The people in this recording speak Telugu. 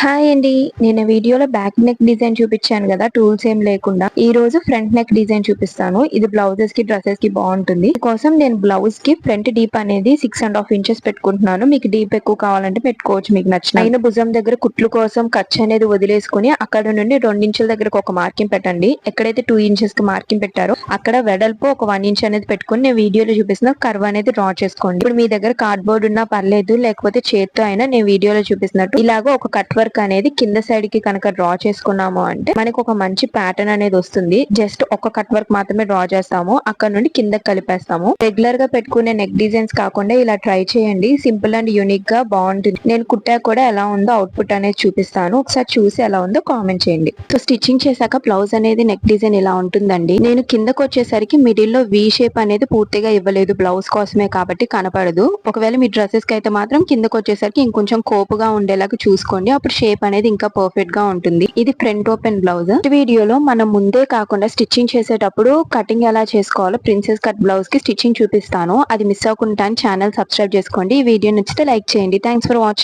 హాయ్ అండి. నేను వీడియోలో బ్యాక్ నెక్ డిజైన్ చూపించాను కదా, టూల్స్ ఏం లేకుండా. ఈ రోజు ఫ్రంట్ నెక్ డిజైన్ చూపిస్తాను. ఇది బ్లౌజెస్ కి, డ్రెస్సెస్ కి బాగుంటుంది. కోసం నేను బ్లౌజ్ కి ఫ్రంట్ డీప్ అనేది 6.5 ఇంచెస్ పెట్టుకుంటున్నాను. మీకు డీప్ ఎక్కువ కావాలంటే పెట్టుకోవచ్చు, మీకు నచ్చిన. అయిన భుజం దగ్గర కుట్లు కోసం ఖర్చు అనేది వదిలేసుకుని అక్కడ నుండి 2 ఇంచుల దగ్గరకు ఒక మార్కింగ్ పెట్టండి. ఎక్కడైతే 2 ఇంచెస్ కి మార్కింగ్ పెట్టారో అక్కడ వెడల్పు ఒక 1 ఇంచ్ అనేది పెట్టుకుని నేను వీడియోలో చూపిస్తున్న కర్వ్ అనేది డ్రా చేసుకోండి. ఇప్పుడు మీ దగ్గర కార్డ్బోర్డ్ ఉన్నా పర్లేదు, లేకపోతే చేత్తో అయినా నేను వీడియోలో చూపిస్తున్నట్టు ఇలాగో ఒక కట్ వర్క్ అనేది కింద సైడ్ కి కనుక డ్రా చేసుకున్నాము అంటే మనకు ఒక మంచి ప్యాటర్న్ అనేది వస్తుంది. జస్ట్ ఒక కట్ వర్క్ మాత్రమే డ్రా చేస్తాము, అక్కడ నుండి కిందకి కలిపేస్తాము. రెగ్యులర్ గా పెట్టుకునే నెక్ డిజైన్స్ కాకుండా ఇలా ట్రై చేయండి. సింపుల్ అండ్ యూనిక్ గా బాగుంటుంది. నేను కుట్టా కూడా ఎలా ఉందో అవుట్పుట్ అనేది చూపిస్తాను, ఒకసారి చూసి ఎలా ఉందో కామెంట్ చేయండి. సో స్టిచ్చింగ్ చేశాక బ్లౌజ్ అనేది నెక్ డిజైన్ ఇలా ఉంటుందండి. నేను కిందకు వచ్చేసరికి మిడిల్ లో వి షేప్ అనేది పూర్తిగా ఇవ్వలేదు, బ్లౌజ్ కోసమే కాబట్టి కనపడదు. ఒకవేళ మీ డ్రెస్సెస్ కి అయితే మాత్రం కిందకు వచ్చేసరికి ఇంకొంచెం కోపుగా ఉండేలాగా చూసుకోండి, అప్పుడు షేప్ అనేది ఇంకా పర్ఫెక్ట్ గా ఉంటుంది. ఇది ఫ్రంట్ ఓపెన్ బ్లౌజ్. ఈ వీడియోలో మనం ముందే కాకుండా స్టిచ్చింగ్ చేసేటప్పుడు కటింగ్ ఎలా చేసుకోవాలో ప్రిన్సెస్ కట్ బ్లౌజ్ కి స్టిచ్చింగ్ చూపిస్తాను. అది మిస్ అవ్వకుండా ఛానల్ సబ్స్క్రైబ్ చేసుకోండి. ఈ వీడియో నచ్చితే లైక్ చేయండి. Thanks for watching.